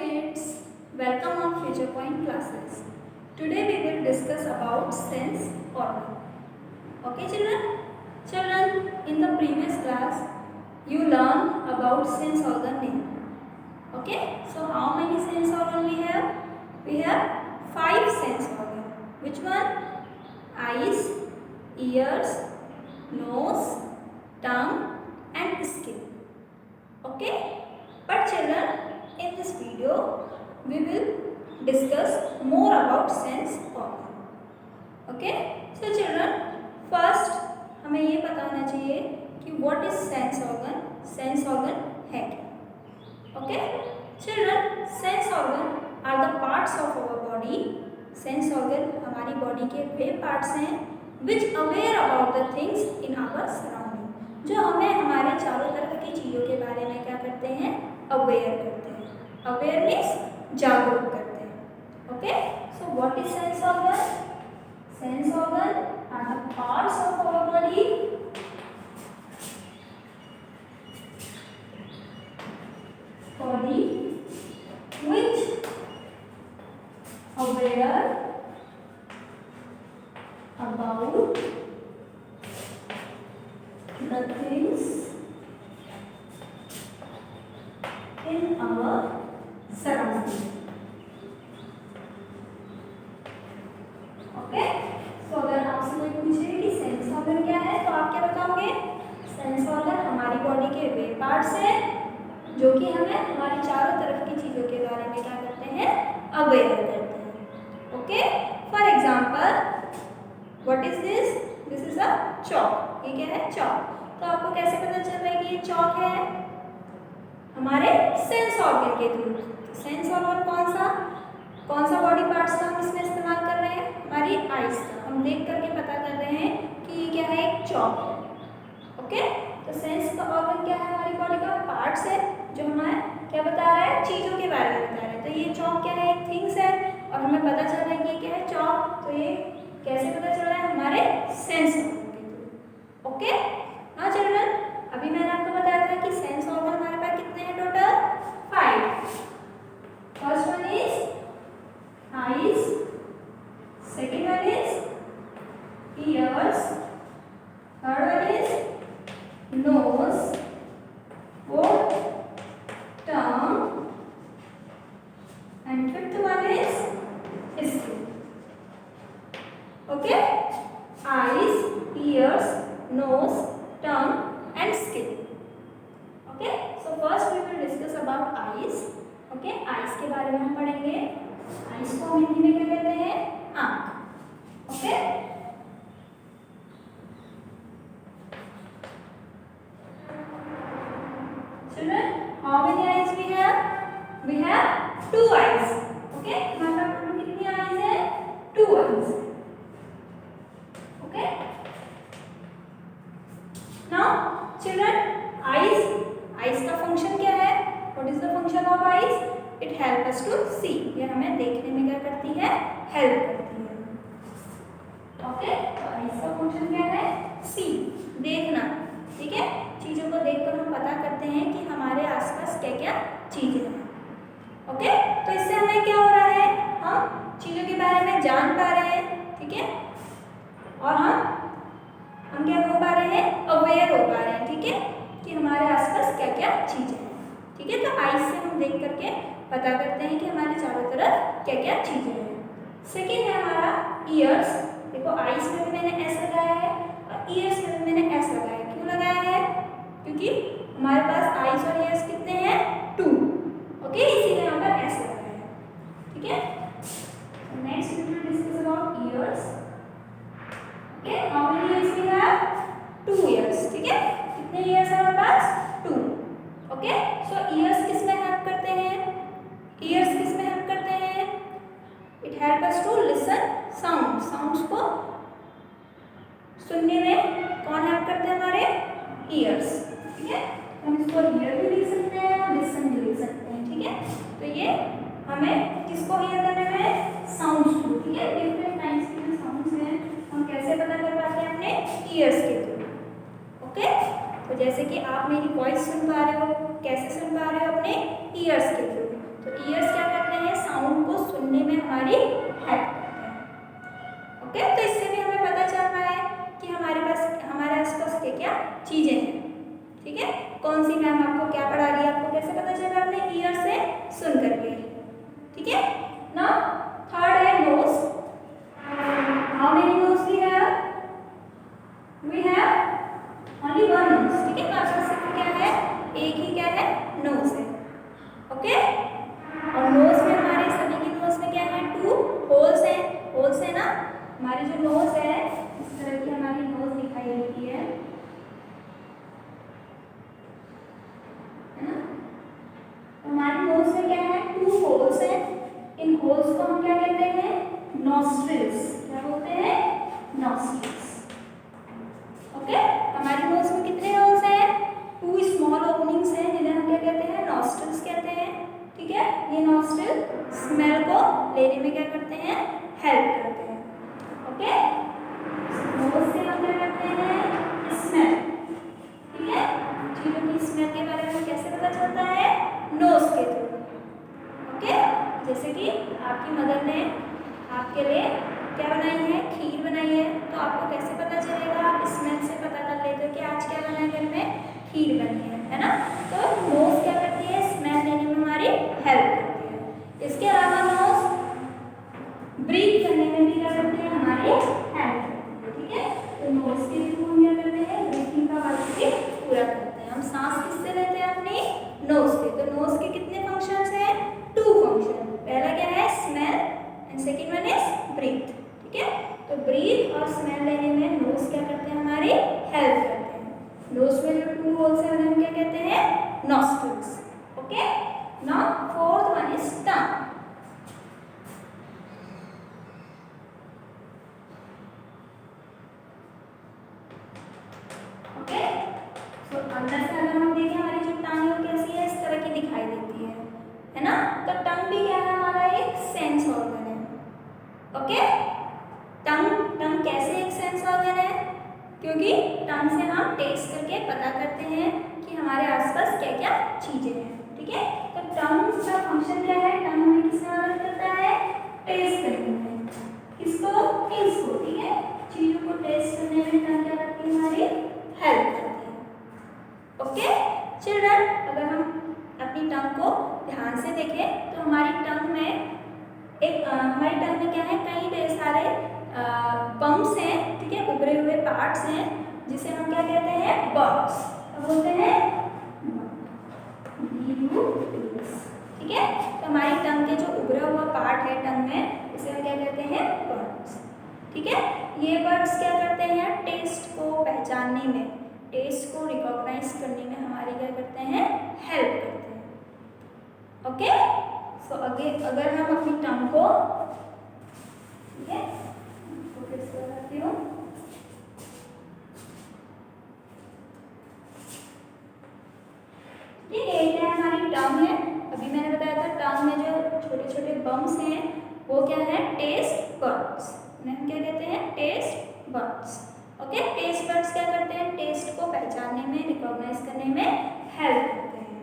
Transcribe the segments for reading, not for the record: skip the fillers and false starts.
kids, welcome on Future Point classes. Today we will discuss about sense organ. Okay children, in the previous class you learned about sense organ name. Okay, so how many sense organ we have? We have 5 sense organ. Which one? Eyes, ears, nose, tongue and skin. Okay, but children, in this video we will discuss more about sense organ. Okay, so children, first हमें ये पता होना चाहिए कि what is sense organ. Sense organ है क्या? Okay, children, sense organ are the parts of our body. Sense organ हमारी body के वे पार्ट्स हैं which aware about the things in our surrounding, जो हमें हमारे चारों तरफ की चीज़ों के बारे में क्या करते हैं? अवेयर करते हैं. अवेयर मीन्स जागरूक करते हैं. Okay, so what is sense organ? Sense organ are the parts of our body which aware about the things in our surrounding. Okay, so अगर आपसे कोई पूछे कि सेंस ऑर्गन क्या है तो आप क्या बताओगे? सेंस ऑर्गन हमारी बॉडी के वे पार्ट्स हैं जो कि हमें हमारी चारों तरफ की चीज़ों के बारे में क्या करते हैं? अवेयर करते हैं. Okay, for example what is this? This is a chalk. ये क्या है? चॉक. तो आपको कैसे पता चल रहा है कि ये चॉक है? हमारे सेंस ऑर्गन के थ्रू. सेंस ऑर्गन कौन सा बॉडी पार्ट्स का हम इसमें इस्तेमाल कर रहे हैं? हमारी आइज का. हम देख करके पता कर रहे हैं कि ये क्या है? एक चॉक है. ओके, तो सेंस का ऑर्गन क्या है? हमारी बॉडी का पार्ट्स है जो हमें क्या बता रहा है? चीज़ों के बारे में बता रहा है. तो ये चॉक क्या है? एक थिंग्स है और हमें पता चल रहा है कि ये क्या है? चॉक. तो ये कैसे पता चल रहा है? हमारे सेंस ऑर्गन के थ्रू. ओके, हाँ चिल्ड्रन, अभी मैंने आपको बताया था कि सेंस ऑर्गन हमारे पास कितने हैं total? 5. First one is eyes, second one is ears, third one is nose, fourth tongue and fifth one is skin. Okay, eyes, ears, nose, tongue and skin. Okay, so first we will discuss about eyes. Okay, eyes के बारे में हम पढ़ेंगे. Ice को हम हिंदी में क्या कहते हैं? आंख. Okay, children, how many eyes we have? We have 2 eyes. Okay, हमारे पास कितनी आइज है? 2 eyes. Okay, now children, eyes का फंक्शन क्या है? What is the function of eyes? It help us to see. ये हमें देखने में क्या करती है? हेल्प करती है. ओके, तो आइज का फंक्शन क्या है? सी, देखना. ठीक है, चीज़ों को देखकर हम पता करते हैं कि हमारे आसपास क्या क्या चीज़ें हैं. ओके, तो इससे हमें क्या हो रहा है? हम चीज़ों के बारे में जान पा रहे हैं. ठीक है, और हम क्या हो पा रहे हैं? अवेयर हो पा रहे हैं. ठीक है, कि हमारे आसपास क्या क्या चीज़ें हैं. ठीक है, तो आइज से हम देख करके पता करते हैं कि हमारे चारों तरफ क्या क्या चीज़ें हैं. सेकेंड है हमारा ईयर्स. देखो, आइज में भी मैंने एस लगाया है और ईयर्स में भी मैंने एस लगाया है. क्यों लगाया है? क्योंकि हमारे पास आइज और ईयर्स कितने हैं? 2. ओके, इसीलिए यहाँ पर एस लगाया है. ठीक है, next we will discuss about ears. Okay, how many ears we have? 2 ears. ठीक है, कितने ईयर्स है हमारे पास? 2. ओके, सो ईयर्स किस में हेल्प करते हैं? ईयर्स किस में हेल्प करते हैं? It help us to listen sound. Sounds को सुनने में कौन हेल्प करते हैं? हमारे ईयर्स. ठीक है, हम इसको ईयर भी लिख सकते हैं और लिसन भी लिख सकते हैं. ठीक है, तो ये हमें किसको ईयर करने में? साउंड्स को. ठीक है, डिफरेंट टाइप्स के जो साउंड्स हैं हम कैसे पता कर पाते हैं? अपने ईयर्स के थ्रू. ओके, तो जैसे कि आप मेरी वॉइस सुन पा रहे हो, कैसे सुन पा रहे हो? अपने ईयर्स के थ्रू. तो ईयर्स क्या ओके, तो इससे भी हमें पता चल रहा है कि हमारे आसपास क्या क्या चीजें हैं। ठीक है, कौन सी मैम आपको क्या पढ़ा रही है, आपको कैसे पता चला, आपने ईयर से सुन करके। ठीक है, नाउ थर्ड है nose. How many nose we have? We have only one nose. ठीक है, तो आपका सिर्फ क्या है, एक ही क्या है, नोज है। ओके, और नोज में हमारे सभी की नोज में क्या है, 2 होल्स हैं। होल्स है ना, हमारी जो नोज है इस तरह की हमारी नोज दिखाई देती है ना। हमारी नोज में क्या है, 2 होल्स हैं। इन होल्स को हम क्या कहते हैं, नॉस्ट्रिल्स। क्या बोलते हैं, नॉस्ट्रिल्स। ओके, हमारी नोज में कितने होल्स हैं, 2 स्मॉल ओपनिंग्स हैं जिन्हें हम क्या कहते हैं, नॉस्ट्रिल्स कहते हैं। ठीक है, ये नॉस्ट्रिल स्मेल को लेने में क्या करते हैं, हेल्प करते हैं। ओके, नोज से हम क्या करते हैं, स्मेल। ठीक है, चीजों की स्मेल के बारे में कैसे पता चलता है, नोज के थ्रू। ओके, जैसे कि आपकी मदर ने आपके लिए क्या बनाई है, खीर बनाई है, तो आपको कैसे पता चलेगा, आप स्मेल से पता कर लेते हो कि आज क्या बना है घर में, खीर बनी है ना। तो नोज क्या करती है, स्मेल लेने में हमारी हेल्प करती है। इसके अलावा नोज ब्रीथ करने में भी क्या करते हैं, हमारी हेल्प करती है। ठीक है, तो नोज के थ्रू हम क्या करते हैं, ब्रीथिंग का वर्क भी पूरा करते हैं। हम सांस किससे लेते हैं, अपनी नोज से। तो नोज के कितने फंक्शंस हैं, 2 फंक्शन। पहला क्या है, smell, and second one is breathe. ठीक है, तो ब्रीथ और स्मेल लेने में नोज क्या करते हैं, हमारी हेल्प करते हैं। नोज में जो 2 होल्स हैं उन्हें हम क्या कहते हैं, nostrils. Okay, now fourth one is tongue. Okay, तो अंदर से अगर हम देखें, हमारी जो टंग है कैसी है, इस तरह की दिखाई देती है ना। तो टंग भी क्या है, हमारा एक सेंस ऑर्गन है। ओके, टंग कैसे एक सेंस ऑर्गन है, क्योंकि टंग से हम टेस्ट करके पता करते हैं कि हमारे आसपास क्या क्या चीजें हैं। ठीक है, तो टंग का फंक्शन क्या है, टंग हमें किसमें मदद करता है, टेस्ट करने में। किसको, किसको। ठीक है, चीजों को टेस्ट करने में टंग क्या करती है, हमारी हेल्प करती है। ओके चिल्ड्रन, अगर हम अपनी टंग को ध्यान से देखें तो हमारी टंग में हमारी टंग में क्या है, कई ढेर सारे बम्स हैं। ठीक है, उभरे हुए पार्ट्स हैं जिसे हम क्या कहते हैं, बर्ड्स। क्या बोलते हैं, ठीक है, तो हमारी टंग के जो उभरा हुआ पार्ट है टंग में, इसे हम क्या कहते हैं, बर्ड्स। ठीक है, ये बर्ड्स क्या करते हैं, टेस्ट को पहचानने में, टेस्ट को रिकॉग्नाइज करने में हमारी क्या करते हैं, हेल्प करते हैं। ओके, सो अगर हम अपनी टंग को, ठीक है, फिर से बताती हूँ। ठीक है, ये हमारी टंग है। अभी मैंने बताया था टंग में जो छोटे छोटे बम्स हैं वो क्या है, टेस्ट बर्ड्स। उन्हें हम क्या कहते हैं, taste buds. Okay, taste buds क्या करते हैं, टेस्ट को पहचानने में, रिकॉग्नाइज करने में हेल्प करते हैं।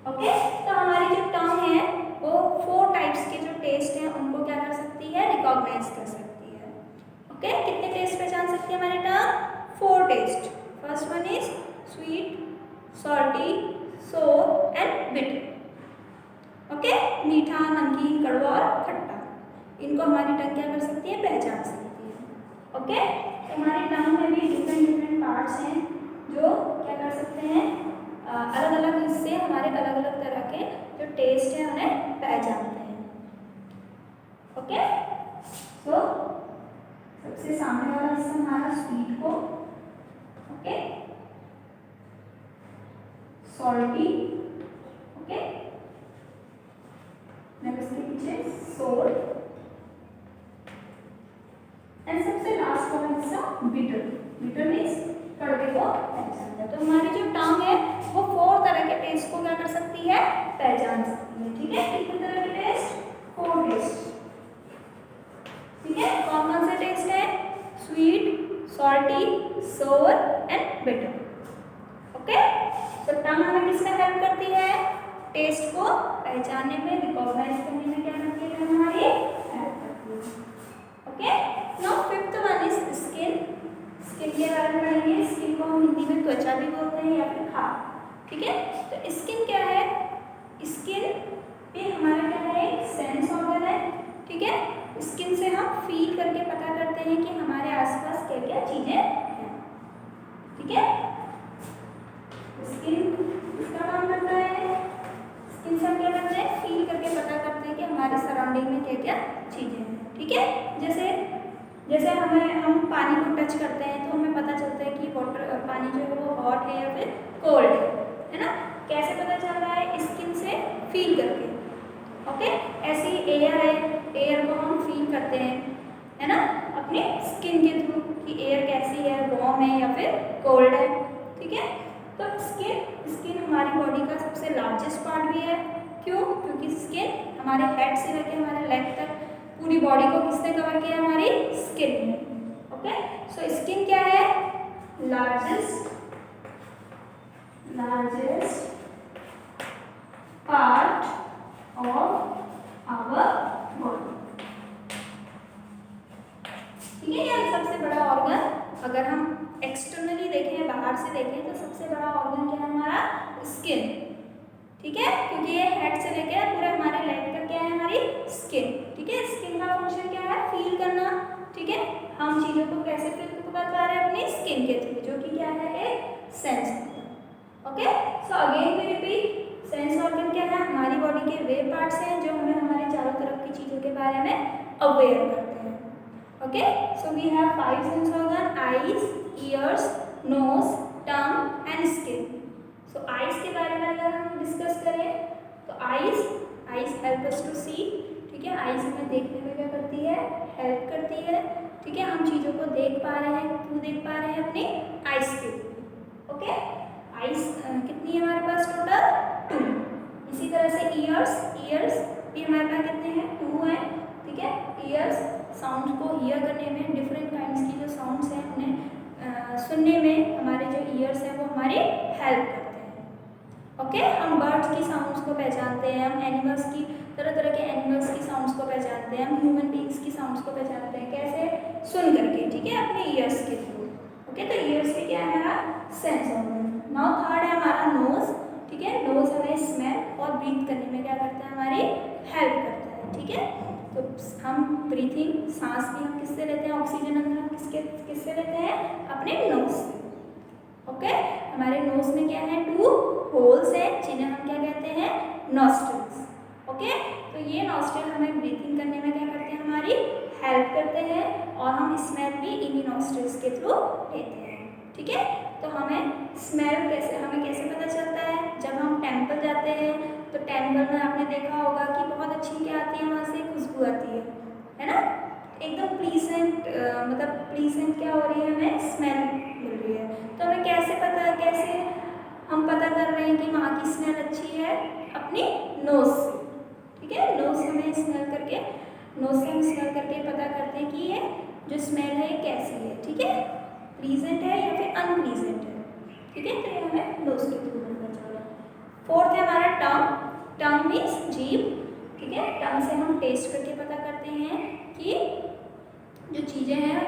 ओके, तो हमारी जो टंग है वो 4 टाइप्स के जो टेस्ट हैं उनको क्या कर सकती है, रिकॉग्नाइज कर सकती है। ओके, कितने टेस्ट पहचान सकती है हमारी tongue, 4 taste. First one is sweet, salty, sour and bitter. Okay, मीठा, नमकीन, कड़वा और खट्टा, इनको हमारी टंग क्या कर सकती है, पहचान सकती है। ओके, तो हमारी टंग में भी डिफरेंट पार्ट्स हैं जो क्या कर सकते हैं, अलग अलग हिस्से हमारे अलग अलग तरह के जो टेस्ट है उन्हें पहचानते हैं। ओके, तो सबसे सामने वाला हिस्सा हमारा स्वीट को, ओके, सॉल्टी, ओके, नेक्स्ट के पीछे सोर, एंड सबसे लास्ट वाला हिस्सा बिटर। बिटर मीन्स कड़वे को पहचानता है। तो हमारी जो टंग है वो 4 तरह के टेस्ट को क्या कर सकती है, पहचान सकती है। ठीक है, कितने तरह के टेस्ट, 4 टेस्ट। ठीक है, कौन कौन से टेस्ट है, sweet, salty, sour and bitter. Okay, तो टंग हमें किसमें हेल्प करती है, टेस्ट को पहचानने में, रिकॉग्नाइज करने में क्या करती है, हमारी हेल्प करती है। ओके, नाउ फिफ्थ भी बोलते हैं या फिर खाल, ठीक है। तो स्किन क्या है, स्किन भी हमारा क्या है, एक सेंस ऑर्गन है, ठीक है। स्किन से हम फील करके पता करते हैं कि हमारे आसपास क्या क्या चीजें हैं, ठीक है। स्किन इसका काम करता है, स्किन से हम क्या करते हैं, फील करके पता करते हैं कि हमारे सराउंडिंग में क्या क्या चीजें हैं, ठीक है। जैसे हम पानी को टच करते हैं तो हमें पता चलता है कि वाटर पानी जो है वो हॉट है या फिर कोल्ड है ना। कैसे पता चल रहा है, स्किन से फील करके, ओके। ऐसी एयर है, एयर को हम फील करते हैं, है ना, अपनी स्किन के थ्रू कि एयर कैसी है, वार्म है या फिर कोल्ड है, ठीक है। तो स्किन हमारी बॉडी का सबसे लार्जेस्ट पार्ट भी है। क्यों? क्योंकि स्किन हमारे हेड से लेकर हमारे लेग तक पूरी बॉडी को किसने कवर किया, हमारी स्किन ने, ओके। सो स्किन क्या है, largest part of our body, ठीक है। यार सबसे बड़ा ऑर्गन, अगर हम एक्सटर्नली देखें, बाहर से देखें, तो सबसे बड़ा ऑर्गन क्या है, हमारा स्किन, ठीक है। क्योंकि ये हेड से लेकर पूरे हमारे लेग तक क्या है, हमारी स्किन, ठीक है। स्किन का फंक्शन क्या है, फील करना, ठीक है। हम चीजों को कैसे फील कर पा रहे हैं, अपनी स्किन के थ्रू, जो कि क्या है, एक sense organ, okay. So again we repeat, sense organ क्या है, हमारी बॉडी के वे पार्ट्स हैं जो हमें हमारे चारों तरफ की चीजों के बारे में अवेयर करते हैं, okay. So we have 5 sense organ, eyes, ears, nose, tongue and skin. So eyes के बारे में अगर हम डिस्कस करें तो eyes help us to see, ठीक है। आईज हमें देखने में क्या करती है, हेल्प करती है, ठीक है। हम चीज़ों को देख पा रहे हैं, क्यों देख पा रहे हैं, अपनी आईज के थ्रू, ओके। आईज कितनी है हमारे पास, टोटल 2। इसी तरह से ईयर्स भी हमारे पास कितने हैं, 2 हैं, ठीक है। ईयर्स साउंड को हियर करने में, डिफरेंट काइंड्स की जो साउंड्स हैं उन्हें सुनने में हमारे जो ईयर्स हैं वो हमारी हेल्प करते हैं, ओके। हम बर्ड्स की साउंड्स को पहचानते हैं, हम एनिमल्स की तरह तरह के एनिमल्स की साउंड्स को पहचानते हैं, हम ह्यूमन बींग्स की साउंड्स को पहचानते हैं, कैसे, सुन करके, ठीक है, अपने ईयर्स के थ्रू, ओके। तो ईयर्स भी क्या है, हमारा सेंस ऑर्गन। नाउ थर्ड है हमारा नोज, ठीक है। नोज हमें स्मेल और ब्रीथ करने में क्या करता है, हमारी हेल्प करता है, ठीक है। तो हम ब्रीथिंग, सांस भी हम किससे लेते हैं, ऑक्सीजन अंदर हम किससे लेते हैं, अपने नोज से, ओके। हमारे नोज में क्या है, 2 होल्स हैं जिन्हें हम क्या कहते हैं, नॉस्ट्रिल्स, ओके। तो ये नॉस्ट्रिल हमें ब्रीथिंग करने में क्या करते हैं, हमारी हेल्प करते हैं, और हम स्मेल भी इन्हीं नॉस्ट्रिल्स के थ्रू लेते हैं, ठीक है। तो हमें स्मेल हमें कैसे पता चलता है, जब हम टेम्पल जाते हैं तो टेम्पल में आपने देखा होगा कि बहुत अच्छी क्या आती है, वहाँ से खुशबू आती है ना, एकदम प्लीजेंट, मतलब प्लीजेंट क्या हो रही है, हमें स्मेल मिल रही है। तो हमें कैसे हम पता कर रहे हैं कि वहाँ की स्मेल अच्छी है, अपनी नोज से, ठीक है। नोज से हम स्मेल करके पता करते हैं कि ये जो स्मेल है कैसी है, ठीक है, प्लीजेंट है या फिर अनप्लीजेंट है, ठीक है। तो ये हमें नोज के थ्रू पता चल रहा है। फोर्थ है हमारा टंग मीन्स जीभ, ठीक है। टंग से हम टेस्ट करके पता करते हैं कि जो चीज़ें हैं,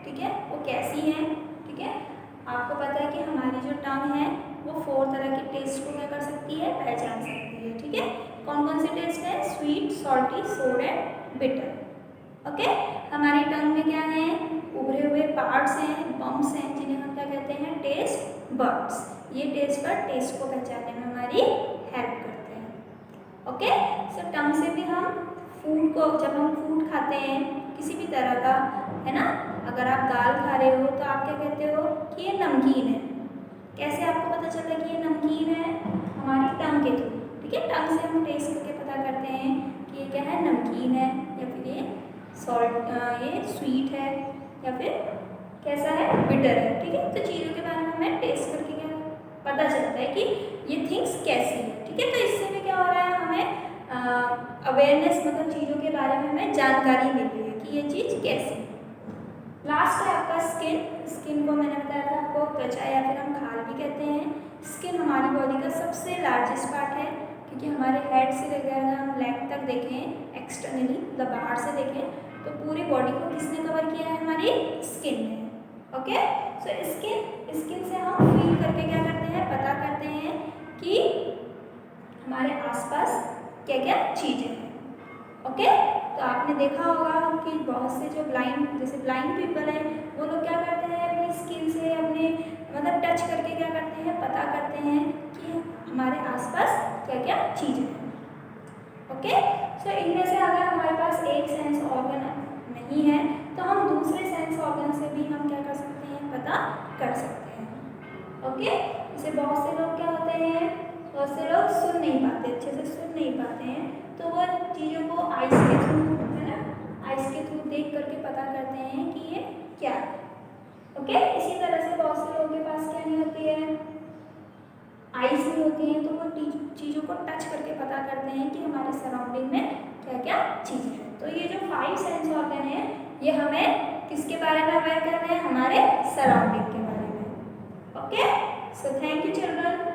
ठीक है, वो कैसी हैं, ठीक है। आपको पता है कि हमारी जो टंग है वो 4 तरह के टेस्ट को क्या कर सकती है, पहचान सकती है, ठीक है। कौन कौन से टेस्ट है, sweet, salty, sour and bitter, okay. हमारी टंग में क्या है, उभरे हुए पार्ट्स हैं, बम्प्स हैं, जिन्हें हम क्या कहते हैं, टेस्ट बड्स। ये टेस्ट को पहचानने में हमारी हेल्प करते हैं, ओके। सो टंग से भी हम फूड को, जब हम फूड खाते हैं किसी भी तरह का, है ना, अगर आप दाल खा रहे हो तो आप क्या कहते हो कि ये नमकीन है। कैसे आपको पता चला कि ये नमकीन है, हमारी टंग के थ्रू, ठीक है। टंग से हम टेस्ट करके पता करते हैं कि ये क्या है, नमकीन है या फिर ये ये स्वीट है या फिर कैसा है, बिटर है, ठीक है। तो चीज़ों के बारे में हमें टेस्ट करके क्या पता चलता है कि ये थिंग्स कैसी है, ठीक है। तो इससे भी क्या हो रहा है, हमें अवेयरनेस, मतलब चीज़ों के बारे में हमें जानकारी मिल रही है कि ये चीज़ कैसी है। लास्ट है आपका स्किन को मैंने बताया था आपको, त्वचा या फिर हम खाल भी कहते हैं। स्किन हमारी बॉडी का सबसे लार्जेस्ट पार्ट है, क्योंकि हमारे हेड से लेकर अगर हम लेग तक देखें एक्सटर्नली, मतलब बाहर से देखें, तो पूरी बॉडी को किसने कवर किया है, हमारी स्किन ने, ओके। सो स्किन से हम फील करके क्या करते हैं, पता करते हैं कि हमारे आसपास क्या क्या चीज़ें हैं। ओके। तो आपने देखा होगा कि बहुत से जो जैसे ब्लाइंड पीपल हैं, वो लोग क्या करते हैं, अपनी स्किन से अपने मतलब टच करके क्या करते हैं, पता करते हैं कि हमारे आसपास क्या क्या चीज़ें हैं। ओके। सो इनमें से अगर हमारे पास एक सेंस ऑर्गन नहीं है तो हम दूसरे सेंस ऑर्गन से भी हम क्या कर सकते हैं, पता कर सकते हैं। ओके। जैसे बहुत से लोग क्या होते हैं, बहुत से लोग सुन नहीं पाते, अच्छे से सुन नहीं पाते हैं, तो वो चीज़ों को आइस के थ्रू, है ना, आइस के थ्रू देख करके पता करते हैं कि ये क्या है। ओके। इसी तरह से बहुत से लोगों के पास क्या नहीं होती है, आइस नहीं होती हैं, तो वो चीज़ों को टच करके पता करते हैं कि हमारे सराउंडिंग में क्या क्या चीज़ें हैं। तो ये जो 5 सेंस ऑर्गन है, ये हमें किसके बारे में अवेयर कर रहे हैं, हमारे सराउंडिंग के बारे में। Okay. So thank you children.